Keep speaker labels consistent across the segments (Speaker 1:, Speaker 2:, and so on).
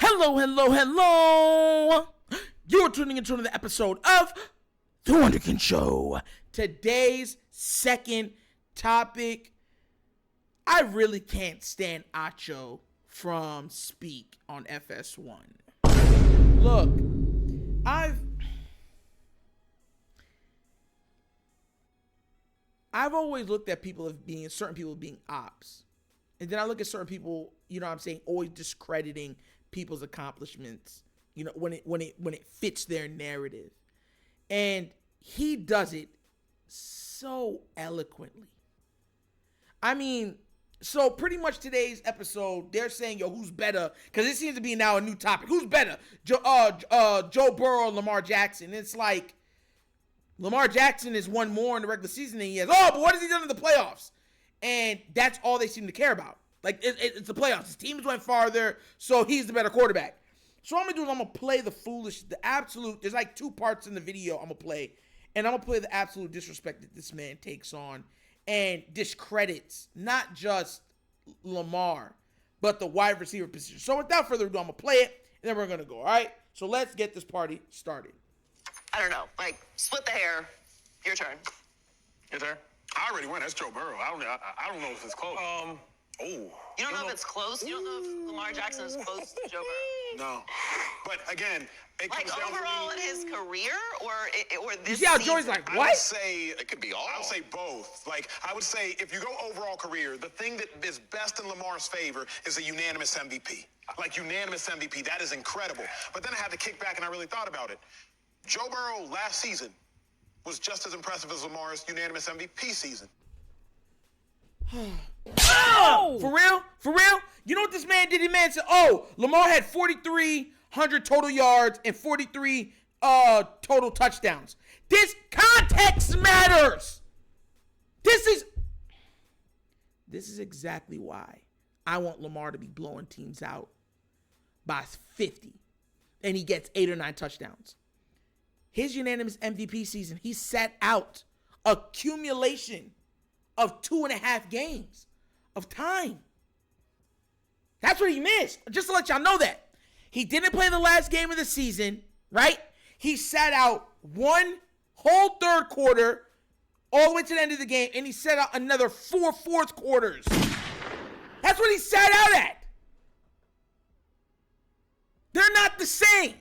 Speaker 1: Hello, hello, hello. You're tuning into another episode of TheWunderkindShow. Today's second topic. I really can't stand Acho from Speak on FS1. Look, I've always looked at certain people being ops. And then I look at certain people, you know what I'm saying, always discrediting people's accomplishments, you know, when it fits their narrative. And he does it so eloquently. I mean, so pretty much today's episode, they're saying, yo, who's better? Because it seems to be now a new topic. Who's better? Joe Burrow or Lamar Jackson? And it's like, Lamar Jackson has won more in the regular season than he has. Oh, but what has he done in the playoffs? And that's all they seem to care about. Like, it's the playoffs. His teams went farther, so he's the better quarterback. So what I'm going to do is I'm going to play there's like two parts in the video I'm going to play. And I'm going to play the absolute disrespect that this man takes on and discredits not just Lamar, but the wide receiver position. So without further ado, I'm going to play it, and then we're going to go, all right? So let's get this party started.
Speaker 2: I don't know, like, split the hair. Your turn.
Speaker 3: Your turn? I already won. That's Joe Burrow. I don't know if it's close.
Speaker 2: You don't know if it's close? You don't know if Lamar Jackson is close to Joe Burrow?
Speaker 3: No. But again, it
Speaker 2: like
Speaker 3: comes down
Speaker 2: overall
Speaker 3: to
Speaker 2: in his career or this
Speaker 1: Yeah,
Speaker 2: season?
Speaker 1: Joey's like, what?
Speaker 3: I would say it could be all. I would say both. Like, I would say if you go overall career, the thing that is best in Lamar's favor is a unanimous MVP. Like, unanimous MVP. That is incredible. But then I had to kick back and I really thought about it. Joe Burrow last season was just as impressive as Lamar's unanimous MVP season.
Speaker 1: Oh! For real? For real? You know what this man did? The man said, Lamar had 4,300 total yards and 43 total touchdowns. This context matters. This is exactly why I want Lamar to be blowing teams out by 50. And he gets 8 or 9 touchdowns. His unanimous MVP season, he sat out accumulation of 2.5 games of time. That's what he missed. Just to let y'all know that. He didn't play the last game of the season, right? He sat out one whole third quarter all the way to the end of the game, and he sat out another 4 fourth quarters. That's what he sat out at. They're not the same.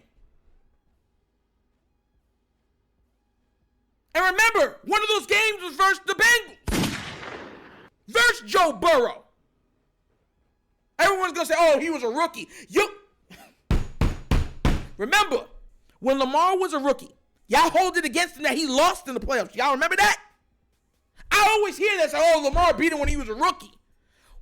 Speaker 1: And remember, one of those games was versus the Bengals. Versus Joe Burrow. Everyone's going to say, he was a rookie. Remember, when Lamar was a rookie, y'all hold it against him that he lost in the playoffs. Y'all remember that? I always hear that, say, Lamar beat him when he was a rookie.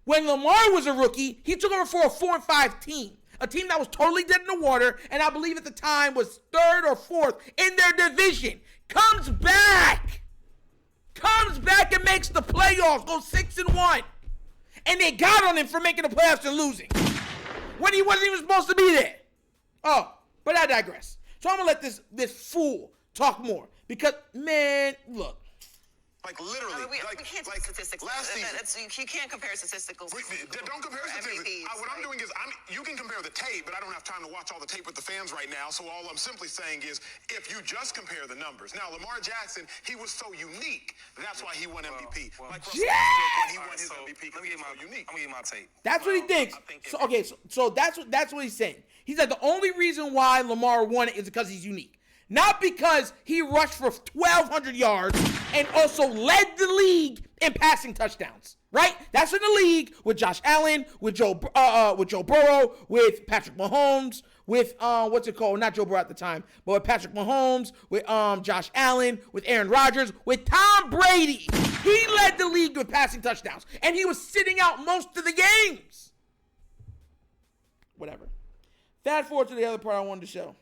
Speaker 1: When Lamar was a rookie, he took over for a 4-5 team. A team that was totally dead in the water, and I believe at the time was 3rd or 4th in their division. Comes back and makes the playoffs, goes 6-1. And they got on him for making the playoffs and losing when he wasn't even supposed to be there. But I digress. So I'm going to let this fool talk more because, man, look.
Speaker 3: Like, literally.
Speaker 2: We can't take statistics.
Speaker 3: Last season.
Speaker 2: You can't compare statistical.
Speaker 3: Don't compare statistics. What I'm doing is, you can compare the tape, but I don't have time to watch all the tape with the fans right now. So all I'm simply saying is, if you just compare the numbers. Now, Lamar Jackson, he was so unique. That's why he won MVP. When he won his MVP,
Speaker 4: let me get my tape.
Speaker 1: That's what he thinks. So that's what he's saying. He said the only reason why Lamar won it is because he's unique. Not because he rushed for 1,200 yards and also led the league in passing touchdowns, right? That's in the league with Josh Allen, with Joe Burrow, with Patrick Mahomes, with not Joe Burrow at the time, but with Patrick Mahomes, with Josh Allen, with Aaron Rodgers, with Tom Brady. He led the league with passing touchdowns, and he was sitting out most of the games. Whatever. Fast forward to the other part I wanted to show.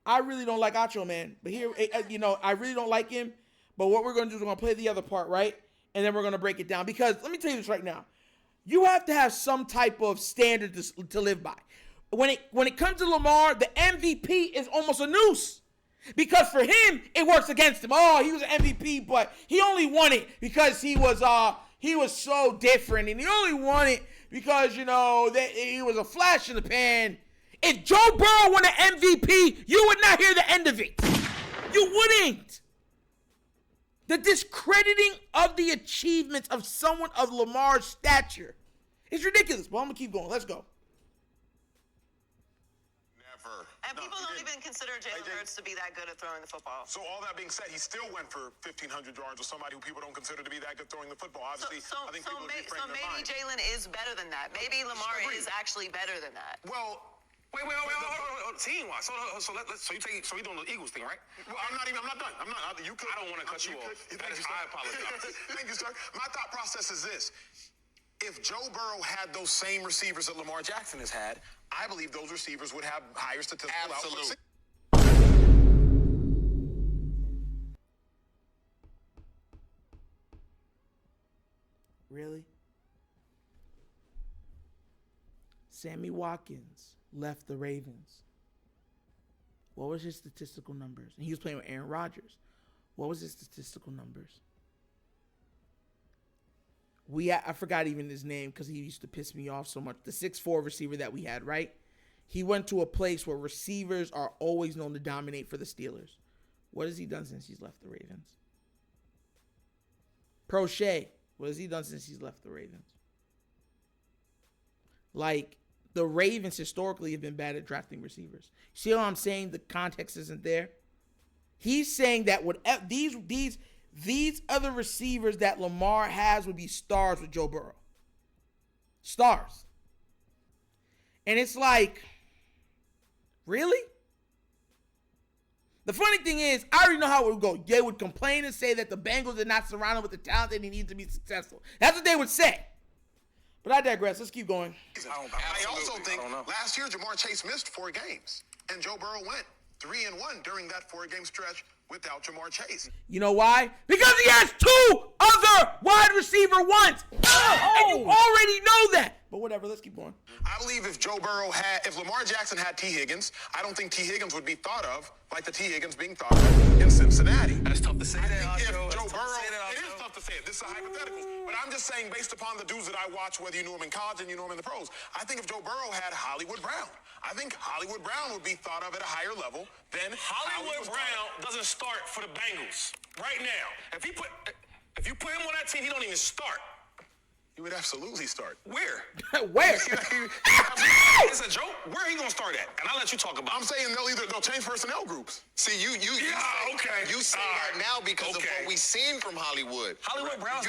Speaker 1: I really don't like Acho, man. But here, I really don't like him. But what we're going to do is we're going to play the other part, right? And then we're going to break it down. Because let me tell you this right now. You have to have some type of standard to live by. When it comes to Lamar, the MVP is almost a noose. Because for him, it works against him. He was an MVP, but he only won it because he was so different. And he only won it because, you know, he was a flash in the pan. If Joe Burrow won an MVP, you would not hear the end of it. You wouldn't. The discrediting of the achievements of someone of Lamar's stature is ridiculous. Well, I'm going to keep going. Let's go.
Speaker 2: And people don't even consider Jalen Hurts to be that good at throwing the football.
Speaker 3: So all that being said, he still went for 1,500 yards with somebody who people don't consider to be that good throwing the football. Obviously, I think people
Speaker 2: maybe Jalen is better than that. Maybe Lamar is actually better than that.
Speaker 3: Well,
Speaker 4: wait, hold on. Team-wise. So we doing the Eagles thing, right?
Speaker 3: Well, I'm not done. I
Speaker 4: don't want to cut you off. I apologize.
Speaker 3: Thank you, sir. My thought process is this. If Joe Burrow had those same receivers that Lamar Jackson has had, I believe those receivers would have higher statistical output.
Speaker 1: Really? Sammy Watkins left the Ravens. What was his statistical numbers? And he was playing with Aaron Rodgers. What was his statistical numbers? I forgot even his name because he used to piss me off so much. The 6'4" receiver that we had, right? He went to a place where receivers are always known to dominate for the Steelers. What has he done since he's left the Ravens? Prochet. What has he done since he's left the Ravens? Like, the Ravens historically have been bad at drafting receivers. See what I'm saying? The context isn't there. He's saying that whatever these other receivers that Lamar has would be stars with Joe Burrow. Stars. And it's like, really? The funny thing is, I already know how it would go. They would complain and say that the Bengals are not surrounded with the talent that they need to be successful. That's what they would say. But I digress. Let's keep going.
Speaker 3: I also think last year Jamar Chase missed 4 games, and Joe Burrow went 3-1 during that 4-game stretch without Jamar Chase.
Speaker 1: You know why? Because he has 2 other wide receiver ones. And you already know that. But whatever, let's keep going.
Speaker 3: I believe if Lamar Jackson had T. Higgins, I don't think T. Higgins would be thought of like the T. Higgins being thought of in Cincinnati.
Speaker 4: That's tough to say that,
Speaker 3: If
Speaker 4: Acho.
Speaker 3: Joe Burrow, it is tough to say it. This is a hypothetical. But I'm just saying, based upon the dudes that I watch, whether you knew him in college and you know him in the pros, I think if Joe Burrow had Hollywood Brown, I think Hollywood Brown would be thought of at a higher level than
Speaker 4: Hollywood Brown doesn't start for the Bengals right now. If you put him on that team, he don't even start.
Speaker 3: He would absolutely start.
Speaker 4: Where?
Speaker 1: Where?
Speaker 4: It's a joke. Where are he gonna start at? And I'll let you talk about it.
Speaker 3: I'm saying they'll change personnel groups.
Speaker 5: See, you say that now because of what we've seen from Hollywood.
Speaker 4: Hollywood Brown's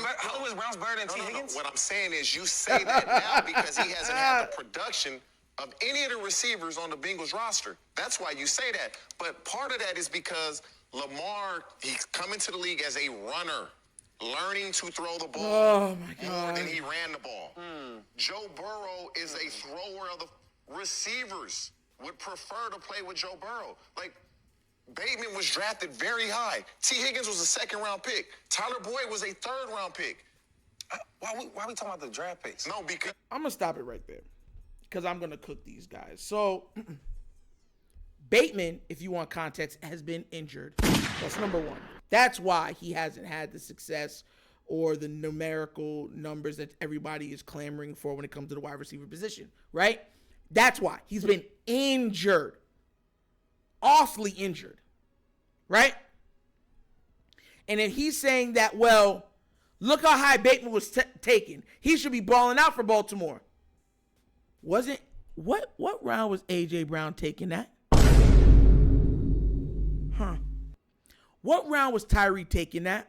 Speaker 4: better than T. Higgins?
Speaker 5: What I'm saying is you say that now because he hasn't had the production of any of the receivers on the Bengals roster. That's why you say that. But part of that is because Lamar, he's coming to the league as a runner, learning to throw the ball more than he ran the ball. Joe Burrow is a thrower of the receivers, would prefer to play with Joe Burrow. Like, Bateman was drafted very high. T. Higgins was a 2nd-round pick. Tyler Boyd was a 3rd-round pick.
Speaker 4: Why are we talking about the draft picks?
Speaker 5: No, because...
Speaker 1: I'm going to stop it right there because I'm going to cook these guys. So, Bateman, if you want context, has been injured. That's number one. That's why he hasn't had the success or the numerical numbers that everybody is clamoring for when it comes to the wide receiver position, right? That's why. He's been injured. Awfully injured, right? And if he's saying that, well, look how high Bateman was taken. He should be balling out for Baltimore. What round was A.J. Brown taken at? What round was Tyree taken at?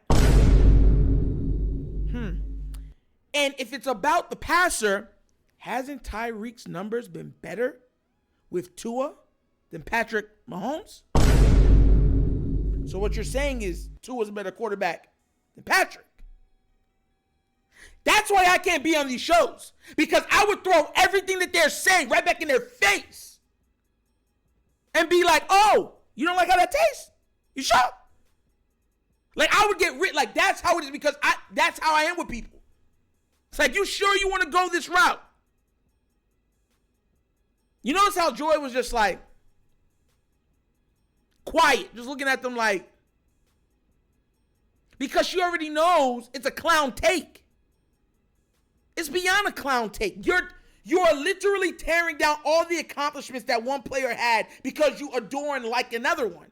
Speaker 1: And if it's about the passer, hasn't Tyreek's numbers been better with Tua than Patrick Mahomes? So what you're saying is Tua's a better quarterback than Patrick. That's why I can't be on these shows. Because I would throw everything that they're saying right back in their face. And be like, oh, you don't like how that tastes? You sure? Like, I would get rid. Like, that's how it is because that's how I am with people. It's like, you sure you want to go this route? You notice how Joy was just like, quiet, just looking at them like, because she already knows it's a clown take. It's beyond a clown take. You are literally tearing down all the accomplishments that one player had because you adore and like another one.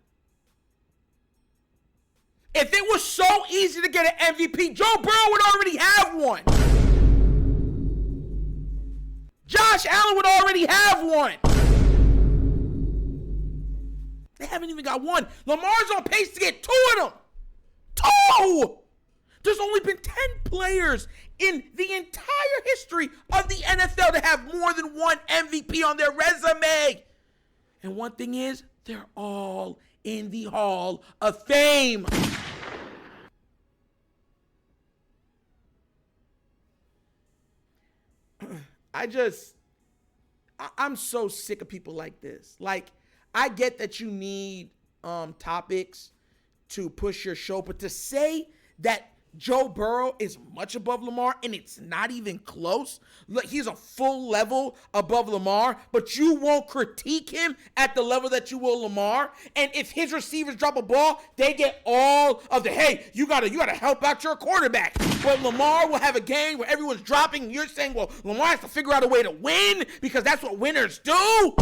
Speaker 1: If it was so easy to get an MVP, Joe Burrow would already have one. Josh Allen would already have one. They haven't even got one. Lamar's on pace to get 2 of them. 2! There's only been 10 players in the entire history of the NFL to have more than one MVP on their resume. And one thing is, they're all in the Hall of Fame. I'm so sick of people like this. Like, I get that you need topics to push your show, but to say that Joe Burrow is much above Lamar and it's not even close. Look, he's a full level above Lamar, but you won't critique him at the level that you will Lamar. And if his receivers drop a ball, they get all of the, hey, you gotta help out your quarterback. But Lamar will have a game where everyone's dropping and you're saying, well, Lamar has to figure out a way to win because that's what winners do.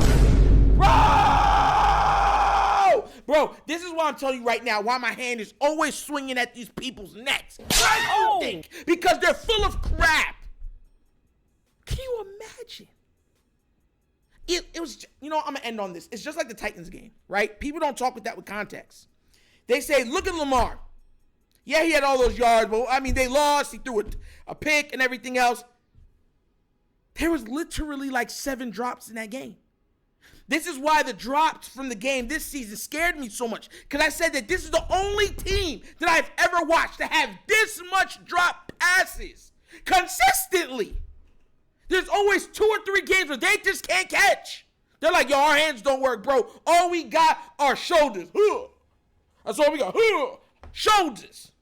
Speaker 1: Bro, this is why I'm telling you right now why my hand is always swinging at these people's necks. Why do you think? Because they're full of crap. Can you imagine? It was, I'm going to end on this. It's just like the Titans game, right? People don't talk with that with context. They say, look at Lamar. Yeah, he had all those yards, but, they lost. He threw a pick and everything else. There was literally like 7 drops in that game. This is why the drops from the game this season scared me so much. Because I said that this is the only team that I've ever watched to have this much drop passes consistently. There's always 2 or 3 games where they just can't catch. They're like, yo, our hands don't work, bro. All we got are shoulders. That's all we got. Shoulders.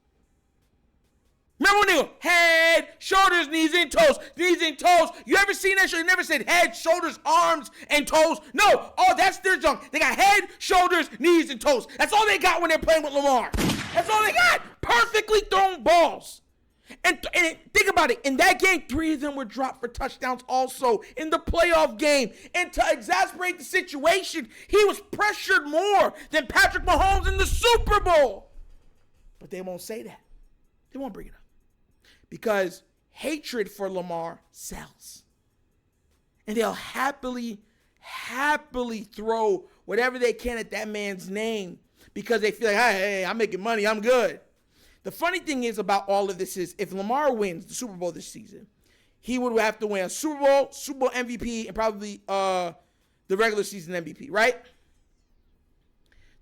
Speaker 1: Remember when they go head, shoulders, knees, and toes, knees and toes. You ever seen that show? You never said head, shoulders, arms, and toes. No, that's their junk. They got head, shoulders, knees, and toes. That's all they got when they're playing with Lamar. That's all they got. Perfectly thrown balls. And think about it. In that game, 3 of them were dropped for touchdowns also in the playoff game. And to exasperate the situation, he was pressured more than Patrick Mahomes in the Super Bowl. But they won't say that. They won't bring it up. Because hatred for Lamar sells. And they'll happily throw whatever they can at that man's name because they feel like, hey, I'm making money, I'm good. The funny thing is about all of this is if Lamar wins the Super Bowl this season, he would have to win a Super Bowl MVP, and probably the regular season MVP, right?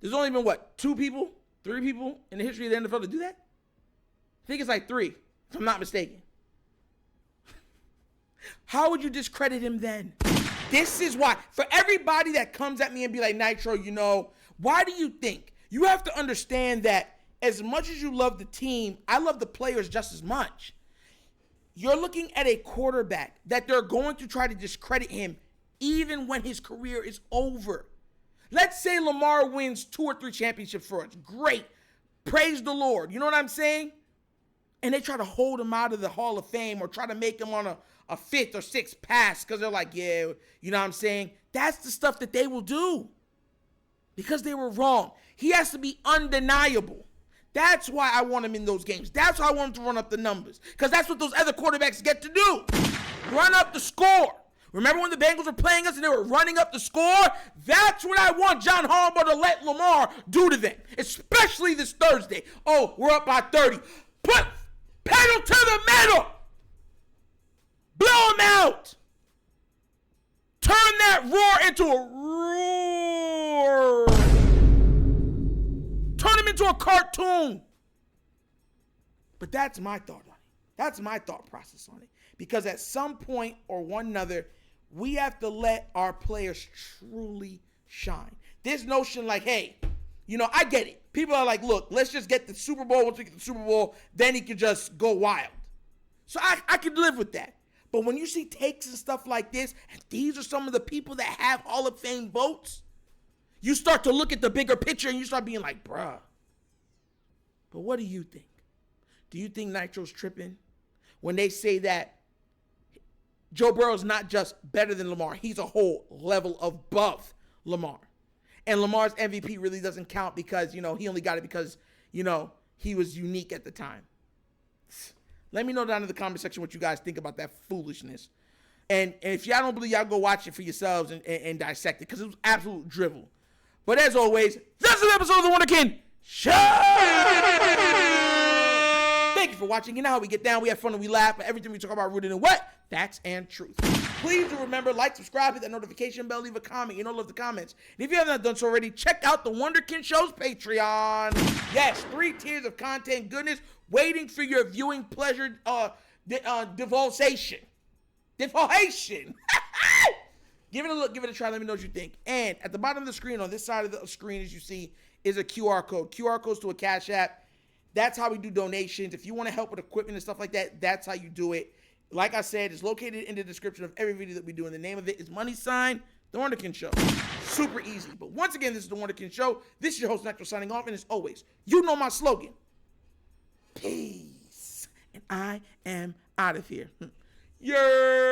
Speaker 1: There's only been, 3 people in the history of the NFL to do that? I think it's like 3. If I'm not mistaken. How would you discredit him then? This is why. For everybody that comes at me and be like, Nitro, why do you think? You have to understand that as much as you love the team, I love the players just as much. You're looking at a quarterback that they're going to try to discredit him even when his career is over. Let's say Lamar wins 2 or 3 championships for us. Great. Praise the Lord. You know what I'm saying? And they try to hold him out of the Hall of Fame or try to make him on a 5th or 6th pass because they're like, yeah, you know what I'm saying? That's the stuff that they will do because they were wrong. He has to be undeniable. That's why I want him in those games. That's why I want him to run up the numbers because that's what those other quarterbacks get to do. Run up the score. Remember when the Bengals were playing us and they were running up the score? That's what I want John Harbaugh to let Lamar do to them, especially this Thursday. Oh, we're up by 30. Put pedal to the metal. Blow him out. Turn that roar into a roar. Turn him into a cartoon. But that's my thought on it. That's my thought process on it. Because at some point or one another, we have to let our players truly shine. This notion like, hey, I get it. People are like, look, let's just get the Super Bowl. Once we get the Super Bowl, then he can just go wild. So I could live with that. But when you see takes and stuff like this, and these are some of the people that have Hall of Fame votes, you start to look at the bigger picture and you start being like, bruh. But what do you think? Do you think Nitro's tripping when they say that Joe Burrow is not just better than Lamar. He's a whole level above Lamar. And Lamar's MVP really doesn't count because, he only got it because, he was unique at the time. Let me know down in the comment section what you guys think about that foolishness. And if y'all don't believe, y'all go watch it for yourselves and dissect it because it was absolute drivel. But as always, that's an episode of The Wunderkind Show! Thank you for watching. You know how we get down. We have fun and we laugh, but everything we talk about rooted in what? Facts and truth. Please do remember, like, subscribe, hit that notification bell, leave a comment. Love the comments. And if you have not done so already, check out the Wunderkind Show's Patreon. Yes, 3 tiers of content goodness waiting for your viewing pleasure, divulgation. Give it a look, give it a try, let me know what you think. And at the bottom of the screen, on this side of the screen, as you see, is a QR code. QR codes to a Cash App. That's how we do donations. If you want to help with equipment and stuff like that, that's how you do it. Like I said, it's located in the description of every video that we do, and the name of it is The Wunderkind Show. Super easy. But once again, this is The Wunderkind Show. This is your host, Natural, signing off, and as always, you know my slogan. Peace. And I am out of here. Yeah.